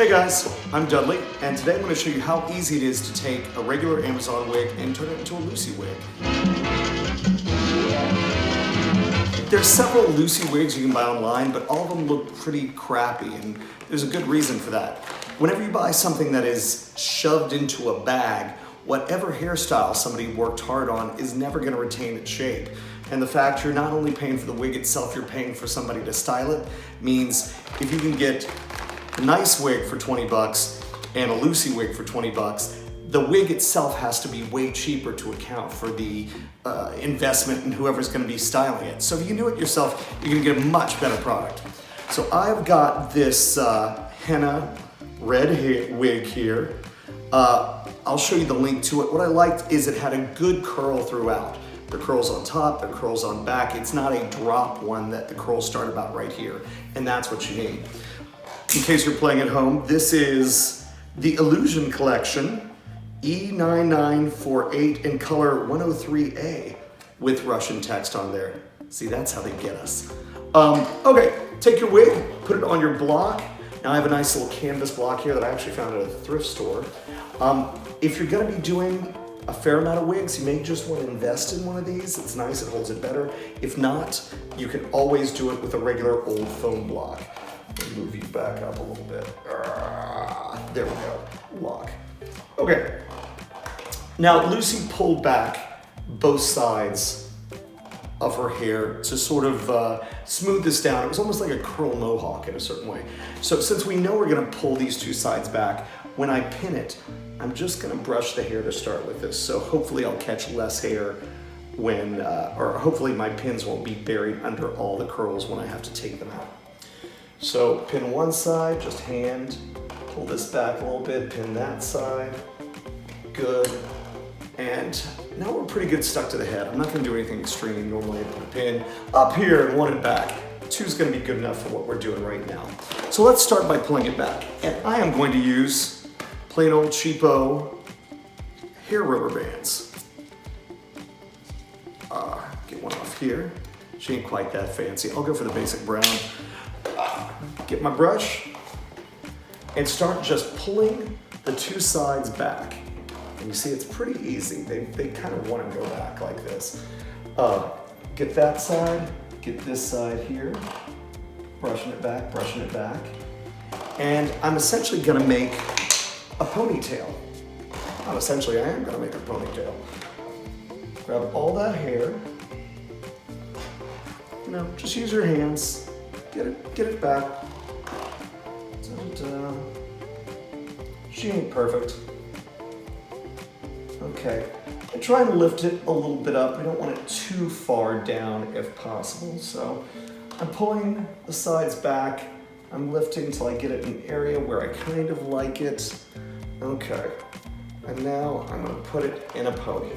Hey guys, I'm Dudley, and today I'm going to show you how easy it is to take a regular Amazon wig and turn it into a Lucy wig. There's several Lucy wigs you can buy online, but all of them look pretty crappy, and there's a good reason for that. Whenever you buy something that is shoved into a bag, whatever hairstyle somebody worked hard on is never going to retain its shape. And the fact you're not only paying for the wig itself, you're paying for somebody to style it, means if you can get a nice wig for 20 bucks and a Lucy wig for 20 bucks, the wig itself has to be way cheaper to account for the investment in whoever's going to be styling it. So if you can do it yourself, you're going to get a much better product. So I've got this henna red wig here. I'll show you the link to it. What I liked is it had a good curl throughout. There are curls on top, there are curls on back. It's not a drop one that the curls start about right here, and that's what you need. In case you're playing at home, this is the Illusion Collection E9948 in color 103A with Russian text on there. See, that's how they get us. Okay, take your wig, put it on your block. Now I have a nice little canvas block here that I actually found at a thrift store. If you're gonna be doing a fair amount of wigs, you may just want to invest in one of these. It's nice, it holds it better. If not, you can always do it with a regular old foam block. Let me move you back up a little bit. There we go, lock. Okay, now Lucy pulled back both sides of her hair to sort of smooth this down. It was almost like a curl mohawk in a certain way. So since we know we're gonna pull these two sides back, when I pin it, I'm just gonna brush the hair to start with this. So hopefully I'll catch less hair when, or hopefully my pins won't be buried under all the curls when I have to take them out. So pin one side, just hand, pull this back a little bit, pin that side, good. And now we're pretty good stuck to the head. I'm not gonna do anything extreme. Normally I put a pin up here and one in back. Two's gonna be good enough for what we're doing right now. So let's start by pulling it back. And I am going to use plain old cheapo hair rubber bands. Get one off here. She ain't quite that fancy. I'll go for the basic brown. Get my brush and start just pulling the two sides back. And you see it's pretty easy. They kind of want to go back like this. Get that side, get this side here. Brushing it back, brushing it back. And I'm essentially gonna make a ponytail. Not essentially, I am gonna make a ponytail. Grab all that hair. You know, just use your hands. Get it back. Da-da-da. She ain't perfect. Okay, and try and lift it a little bit up. We don't want it too far down if possible. So I'm pulling the sides back. I'm lifting until I get it in an area where I kind of like it. Okay, and now I'm gonna put it in a pony.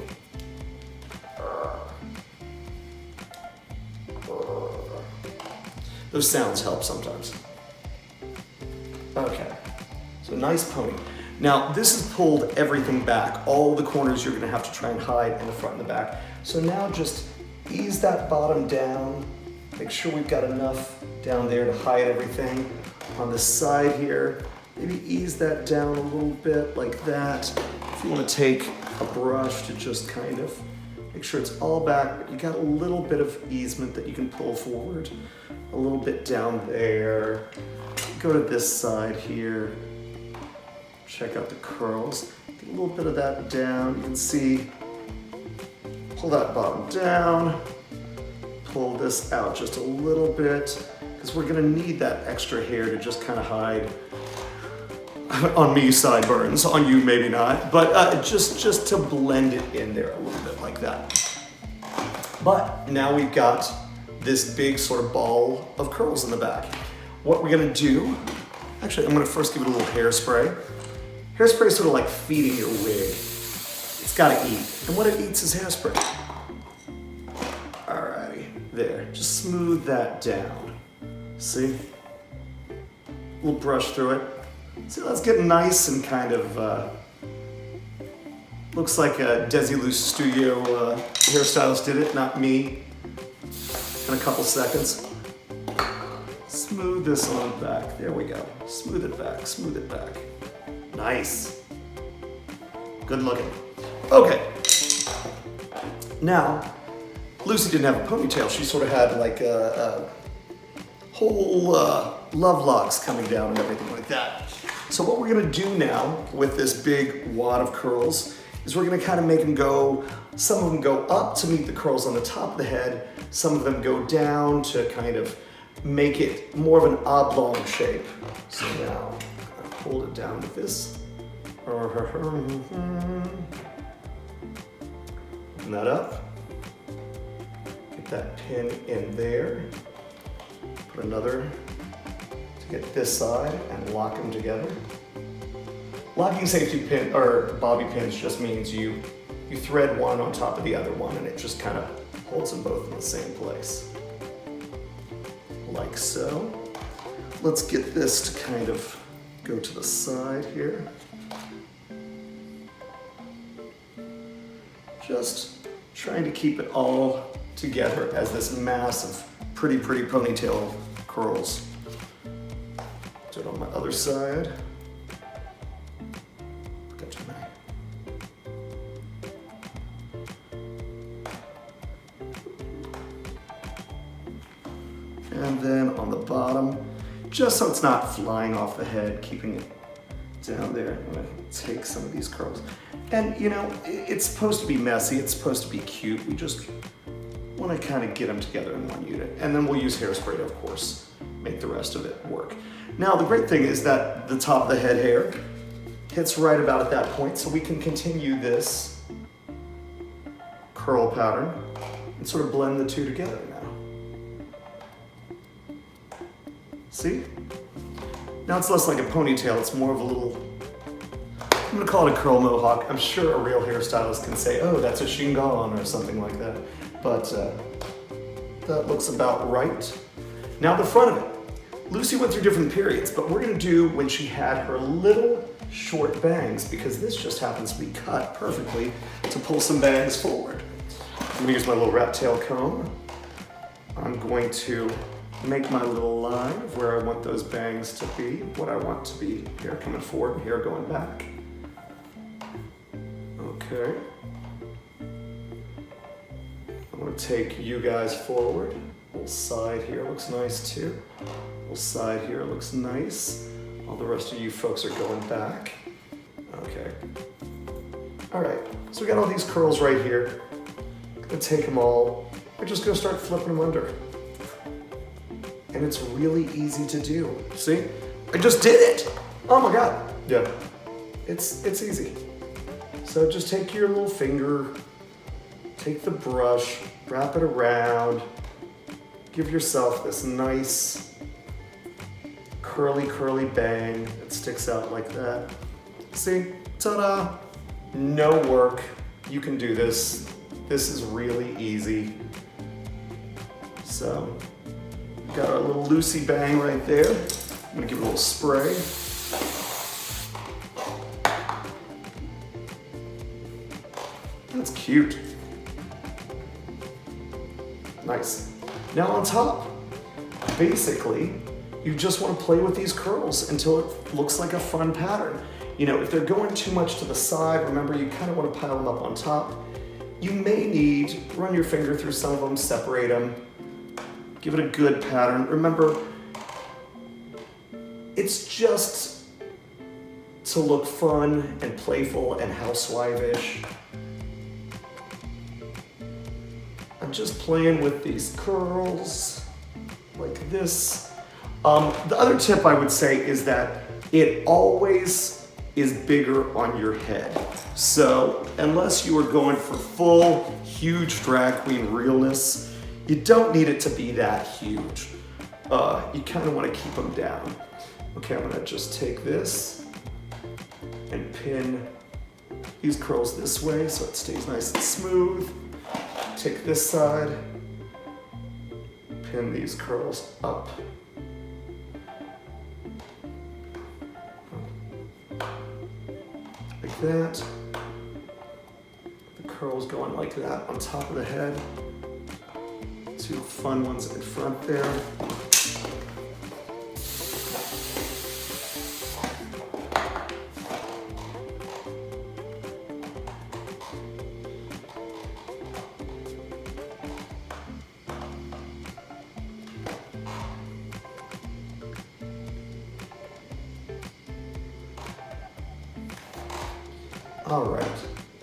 Those sounds help sometimes. Okay, so nice pony. Now this has pulled everything back. All the corners you're gonna have to try and hide in the front and the back. So now just ease that bottom down. Make sure we've got enough down there to hide everything. On the side here, maybe ease that down a little bit like that. If you want to take a brush to just kind of make sure it's all back, but you got a little bit of easement that you can pull forward. A little bit down there. Go to this side here. Check out the curls. Get a little bit of that down. You can see, pull that bottom down. Pull this out just a little bit, because we're gonna need that extra hair to just kind of hide. On me, sideburns, on you maybe not, but just to blend it in there a little bit like that. But now we've got this big sort of ball of curls in the back. What we're gonna do, actually I'm gonna first give it a little hairspray. Hairspray is sort of like feeding your wig. It's gotta eat, and what it eats is hairspray. Alrighty, there, just smooth that down. See? A little brush through it. See, that's getting nice and kind of, looks like a Desilu Studio hairstylist did it, not me, in a couple seconds. smooth this on back. There we go. Smooth it back, smooth it back. Nice. Good looking. Okay. Now, Lucy didn't have a ponytail. She sort of had like a whole love locks coming down and everything like that. So what we're gonna do now with this big wad of curls is we're gonna kind of make them go, some of them go up to meet the curls on the top of the head, some of them go down to kind of make it more of an oblong shape. So now, I'll hold it down with this. Open that up. Get that pin in there. Put another to get this side and lock them together. Locking safety pin or bobby pins just means you thread one on top of the other one and it just kind of holds them both in the same place. Like so. Let's get this to kind of go to the side here. Just trying to keep it all together as this mass of pretty ponytail curls. Do it on my other side. And then on the bottom, just so it's not flying off the head, keeping it down there. I'm gonna take some of these curls. And you know, it's supposed to be messy, it's supposed to be cute. We just wanna kind of get them together in one unit. And then we'll use hairspray to, of course, make the rest of it work. Now, the great thing is that the top of the head hair hits right about at that point, so we can continue this curl pattern and sort of blend the two together now. See? Now it's less like a ponytail, it's more of a little, I'm gonna call it a curl mohawk. I'm sure a real hairstylist can say, oh, that's a shingon or something like that. But that looks about right. Now the front of it. Lucy went through different periods, but we're gonna do when she had her little short bangs, because this just happens to be cut perfectly to pull some bangs forward. I'm gonna use my little rat tail comb. I'm going to make my little line of where I want those bangs to be, what I want to be, hair coming forward and hair going back. Okay. I'm gonna take you guys forward. Little side here looks nice too. Little side here looks nice. All the rest of you folks are going back. Okay. All right, so we got all these curls right here. Gonna take them all. We're just gonna start flipping them under. And it's really easy to do. See? I just did it! Oh my God. Yeah. It's easy. So just take your little finger, take the brush, wrap it around, give yourself this nice curly bang that sticks out like that. See? Ta-da! No work. You can do this. This is really easy. So, got our little Lucy bang right there. I'm gonna give it a little spray. That's cute. Nice. Now on top, basically, you just want to play with these curls until it looks like a fun pattern. You know, if they're going too much to the side, remember you kind of want to pile them up on top. You may need, run your finger through some of them, separate them, give it a good pattern. Remember, it's just to look fun and playful and housewife-ish. I'm just playing with these curls like this. The other tip I would say is that it always is bigger on your head. So unless you are going for full, huge drag queen realness, you don't need it to be that huge. You kind of want to keep them down. Okay, I'm gonna just take this and pin these curls this way so it stays nice and smooth. Take this side, pin these curls up. Like that. The curls going like that on top of the head. Two fun ones in front there. All right,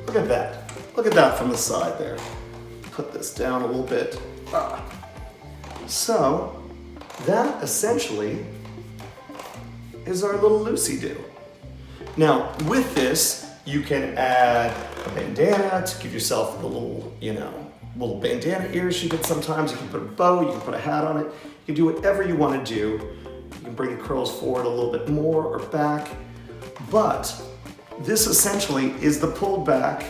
look at that. Look at that from the side there. Put this down a little bit. So that essentially is our little Lucy do. Now with this, you can add a bandana to give yourself the little, little bandana ears she did sometimes. You can put a bow, you can put a hat on it. You can do whatever you want to do. You can bring the curls forward a little bit more or back. But this essentially is the pulled back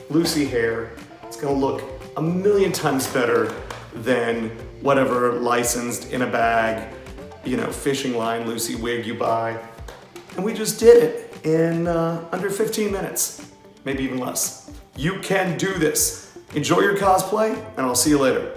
Lucy hair. It's gonna look a million times better than whatever licensed in a bag, fishing line Lucy wig you buy. And we just did it in under 15 minutes, maybe even less. You can do this. Enjoy your cosplay, and I'll see you later.